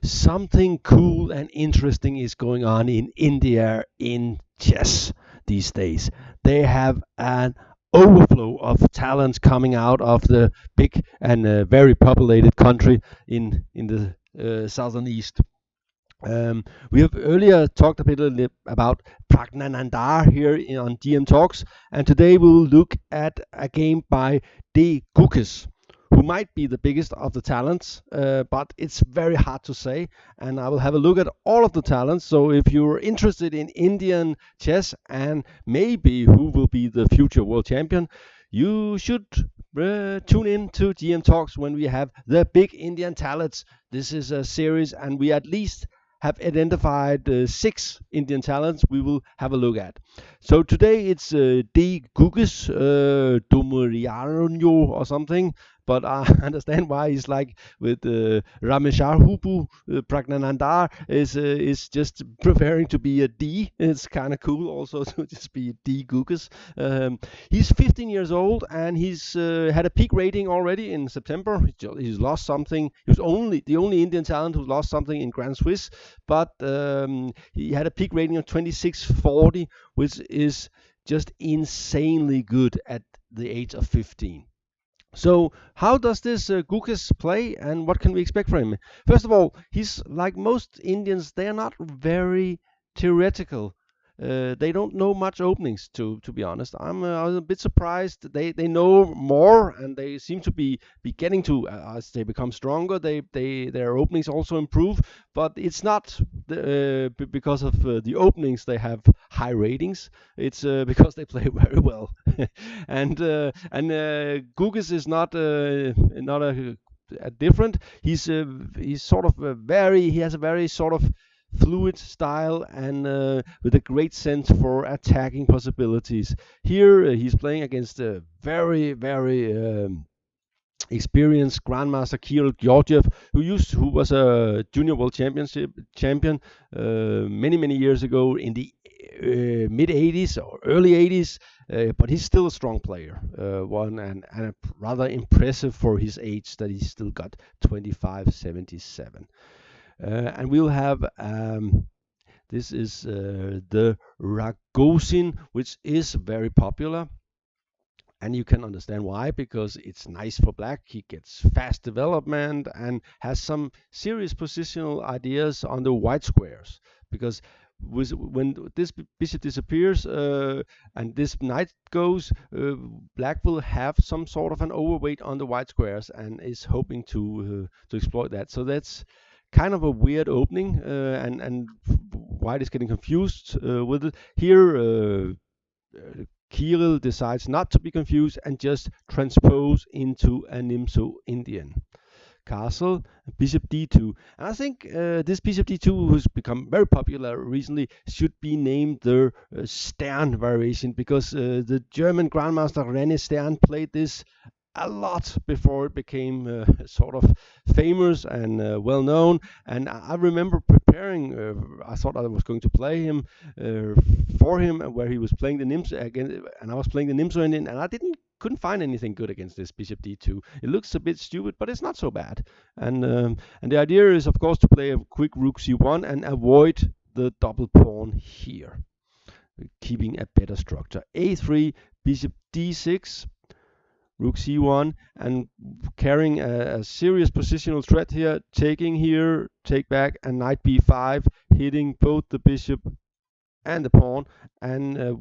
Something cool and interesting is going on in India in chess these days. They have an overflow of talents coming out of the big and very populated country in the southern east. We have earlier talked a bit about Pragnanandar here on DM Talks, and today we'll look at a game by D. Gukesh, who might be the biggest of the talents, but it's very hard to say. And I will have a look at all of the talents. So if you're interested in Indian chess and maybe who will be the future world champion, you should tune in to GM Talks when we have the big Indian talents. This is a series, and we at least have identified six Indian talents we will have a look at. So today it's D. Gukesh, Dommaraju or something, but I understand why he's like with Ramesharhupu, Pragnanandar is just preferring to be a D. It's kind of cool also to just be D. Gukesh. He's 15 years old and he's had a peak rating already in September. He's lost something. He was the only Indian talent who lost something in Grand Swiss, but he had a peak rating of 2640, which is just insanely good at the age of 15. So, how does this Gukesh play, and what can we expect from him? First of all, he's like most Indians; they are not very theoretical. They don't know much openings, to be honest. I was a bit surprised. They know more, and they seem to be getting to as they become stronger. Their openings also improve, but it's not because of the openings they have high ratings. It's because they play very well, and Gugas is not a different. He's sort of he has a very sort of fluid style and with a great sense for attacking possibilities. Here he's playing against a very experienced grandmaster Kiril Georgiev, who was a junior world championship champion many years ago in the mid 80s or early 80s, but he's still a strong player, one and rather impressive for his age that he's still got 2577. And we'll have this is the Ragozin, which is very popular. And you can understand why, because it's nice for black. He gets fast development and has some serious positional ideas on the white squares. Because when this bishop disappears and this knight goes, black will have some sort of an overweight on the white squares and is hoping to exploit that. So that's kind of a weird opening, and white is getting confused with it. Here, Kiril decides not to be confused and just transpose into a Nimzo Indian. Castle, bishop d2. And I think this bishop d2, who's become very popular recently, should be named the Stern variation, because the German grandmaster René Stern played this a lot before it became sort of famous and well known. And I remember preparing. I thought I was going to play him for him, where he was playing the Nimzo again, and I was playing the Nimzo Indian, and I couldn't find anything good against this bishop d2. It looks a bit stupid, but it's not so bad. And the idea is, of course, to play a quick rook c1 and avoid the double pawn here, keeping a better structure. a3, bishop d6. Rook c1, and carrying a serious positional threat here, taking here, take back, and knight b5, hitting both the bishop and the pawn, and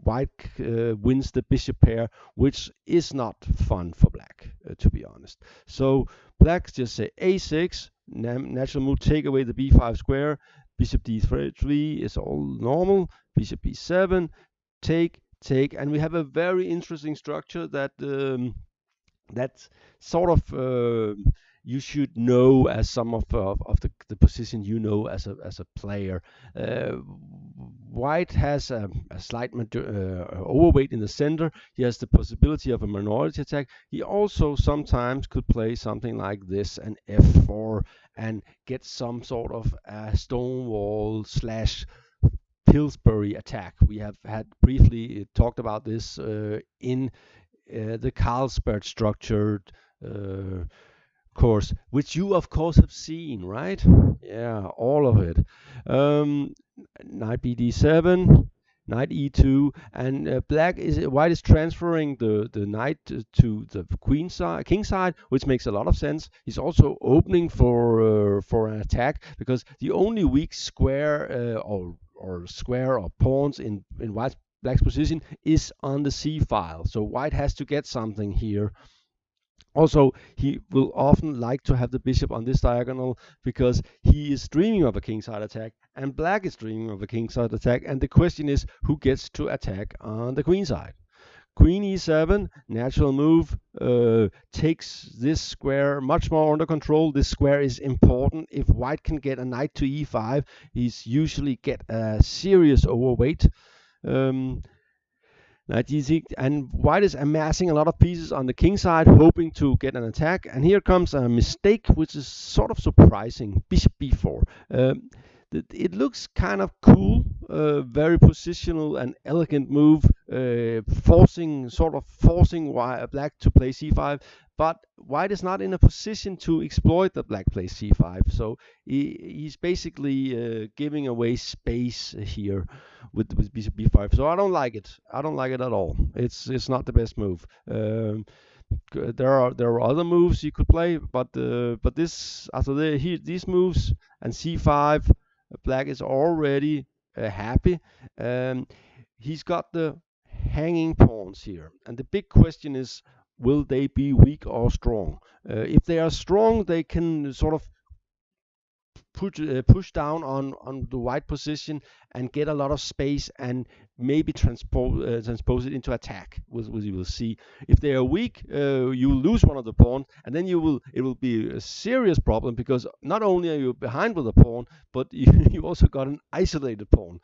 white wins the bishop pair, which is not fun for black, to be honest. So black just say a6, natural move, take away the b5 square, bishop d3 is all normal, bishop b7, take, and we have a very interesting structure that that sort of you should know as some of the position you know as a player. White has a slight overweight in the center. He has the possibility of a minority attack. He also sometimes could play something like this, an f4, and get some sort of a stonewall slash Pillsbury attack. We have had briefly talked about this in the Carlsberg structured course, which you of course have seen, right? Yeah, all of it. Um, Knight bd7, knight e2, and white is transferring the knight to the queen side, king side, which makes a lot of sense. He's also opening for an attack because the only weak square or square or pawns in white's black's position is on the c file. So white has to get something here. Also, he will often like to have the bishop on this diagonal because he is dreaming of a kingside attack, and black is dreaming of a kingside attack. And the question is, who gets to attack on the queen side? Queen e7, natural move, takes this square much more under control. This square is important. If white can get a knight to e5, he's usually get a serious overweight. Um, and white is amassing a lot of pieces on the king side, hoping to get an attack. And here comes a mistake, which is sort of surprising. Bishop b4. It looks kind of cool, very positional and elegant move, forcing black to play c5. But white is not in a position to exploit the black plays c5. So he's basically giving away space here with bishop b5. So I don't like it. I don't like it at all. It's not the best move. There are other moves you could play, but this after these moves and c5, black is already happy. Um, he's got the hanging pawns here, and the big question is, will they be weak or strong? If they are strong, they can sort of push down on the white position and get a lot of space and maybe transpose it into attack, which you will see. If they are weak, you will lose one of the pawns, and then it will be a serious problem because not only are you behind with a pawn, but you also got an isolated pawn.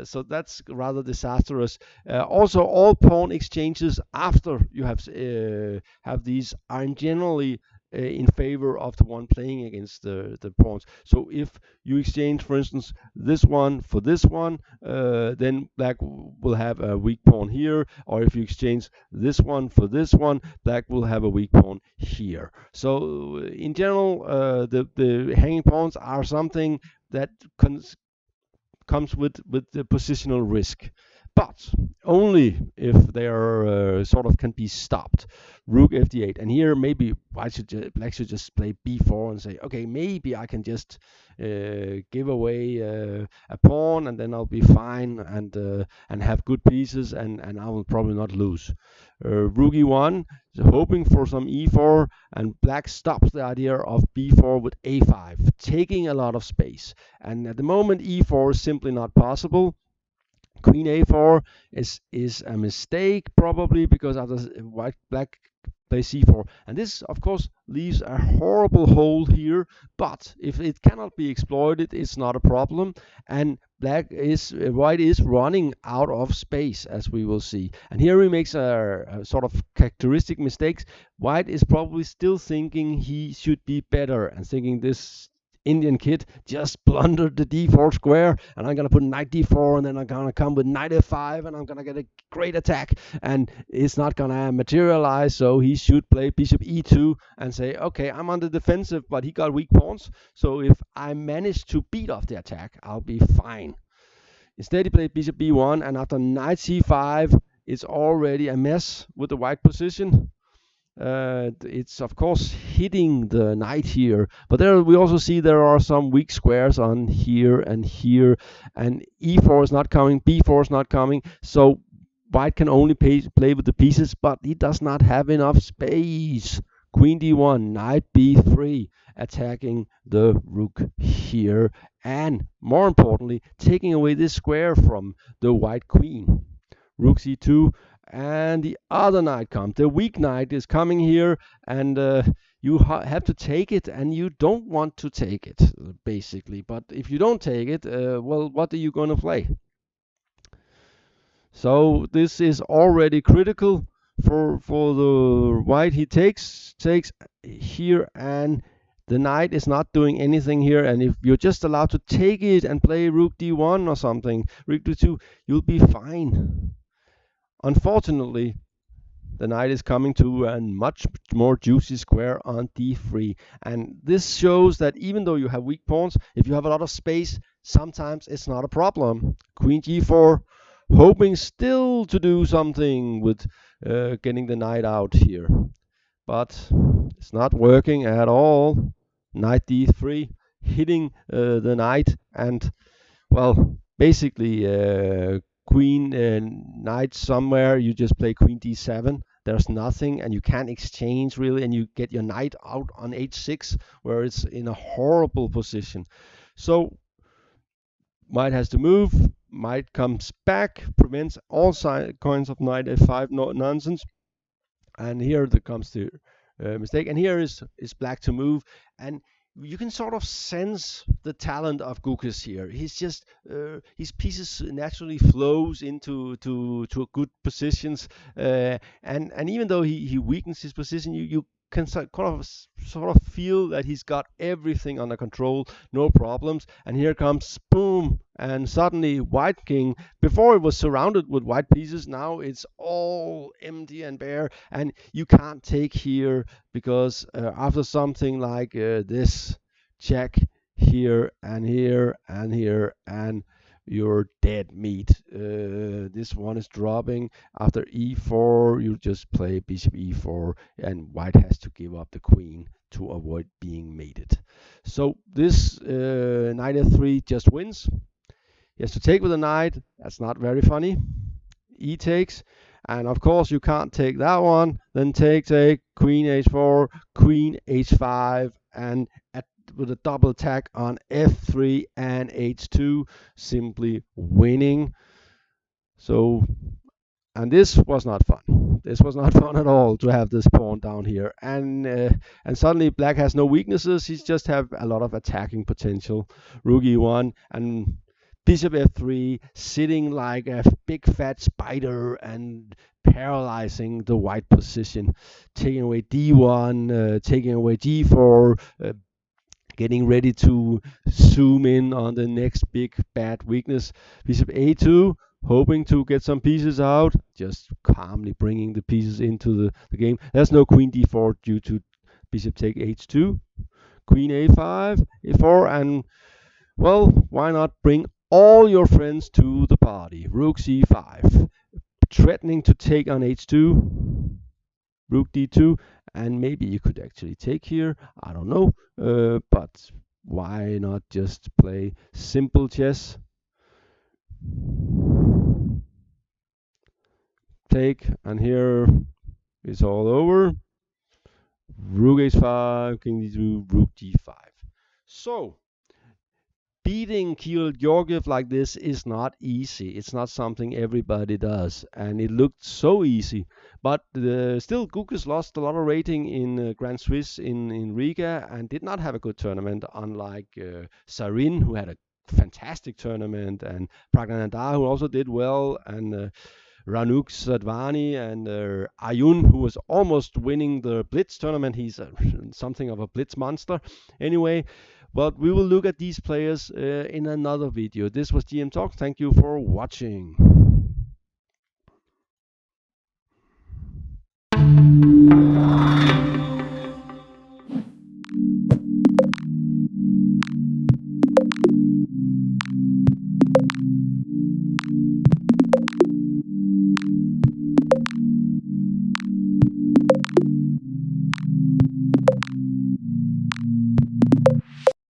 So that's rather disastrous. Also, all pawn exchanges after you have these are generally in favor of the one playing against the pawns. So if you exchange, for instance, this one for this one, then black will have a weak pawn here. Or if you exchange this one for this one, black will have a weak pawn here. So in general, the hanging pawns are something that comes with the positional risk, but only if they are sort of can be stopped. Rook fd8, and here maybe black should just play b4 and say, okay, maybe I can just give away a pawn, and then I'll be fine and have good pieces, and I will probably not lose. Rook e1, hoping for some e4, and black stops the idea of b4 with a5, taking a lot of space. And at the moment, e4 is simply not possible. Queen a4 is a mistake probably because after black plays c4, and this of course leaves a horrible hole here. But if it cannot be exploited, it's not a problem, and white is running out of space, as we will see. And here he makes a sort of characteristic mistakes. White is probably still thinking he should be better and thinking this Indian kid just blundered the d4 square, and I'm gonna put knight d4, and then I'm gonna come with knight f5, and I'm gonna get a great attack, and it's not gonna materialize. So he should play bishop e2 and say, okay, I'm on the defensive, but he got weak pawns, so if I manage to beat off the attack, I'll be fine. Instead, he played bishop b1, and after knight c5, it's already a mess with the white position. It's of course hitting the knight here, but there we also see there are some weak squares on here, and e4 is not coming, b4 is not coming, so white can only play with the pieces, but he does not have enough space. Queen d1, knight b3, attacking the rook here, and more importantly, taking away this square from the white queen. Rook c2, and the other knight comes. The weak knight is coming here, and you have to take it, and you don't want to take it, basically. But if you don't take it, well, what are you going to play? So this is already critical for the white. He takes here, and the knight is not doing anything here. And if you're just allowed to take it and play rook d1 or something, rook d2, you'll be fine. Unfortunately, the knight is coming to a much more juicy square on d3. And this shows that even though you have weak pawns, if you have a lot of space, sometimes it's not a problem. Queen g4, hoping still to do something with getting the knight out here. But it's not working at all. Knight d3, hitting the knight, and well, basically queen knight somewhere, you just play queen d7. There's nothing, and you can't exchange really, and you get your knight out on h6, where it's in a horrible position. So White has to move. White comes back, prevents all kinds of knight f5 nonsense. And here there comes the mistake. And here is black to move. And you can sort of sense the talent of Gukesh here. He's just his pieces naturally flows into to good positions, and even though he weakens his position, you can sort of feel that he's got everything under control, no problems. And here comes boom, and suddenly white king. Before it was surrounded with white pieces, now it's all empty and bare, and you can't take here because after something like this, check here and here and here, and you're dead meat. This one is dropping. After e4, you just play bishop e4, and white has to give up the queen to avoid being mated. So this knight f3 just wins. He has to take with a knight. That's not very funny. E takes. And of course, you can't take that one. Then take queen h4, queen h5, and with a double attack on f3 and h2, simply winning. So, and this was not fun. This was not fun at all to have this pawn down here. And suddenly black has no weaknesses. He just have a lot of attacking potential. Rook e1 and bishop f3, sitting like a big fat spider and paralyzing the white position, taking away d1, taking away g4, getting ready to zoom in on the next big bad weakness. Bishop a2, hoping to get some pieces out, just calmly bringing the pieces into the game. There's no queen d4 due to bishop take h2. Queen a5, a4, and well, why not bring all your friends to the party? Rook c5, threatening to take on h2, rook d2, and maybe you could actually take here. I don't know, but why not just play simple chess? Take, and here it's all over. Rook h5, king d2, rook d5. So beating Kiril Georgiev like this is not easy. It's not something everybody does, and it looked so easy. But still, Gukesh lost a lot of rating in Grand Swiss in Riga and did not have a good tournament, unlike Sarin, who had a fantastic tournament, and Pragnanandar, who also did well, and Ranuk Sadvani and Ayun, who was almost winning the Blitz tournament. He's something of a Blitz monster. Anyway, but we will look at these players in another video. This was GM Talk. Thank you for watching.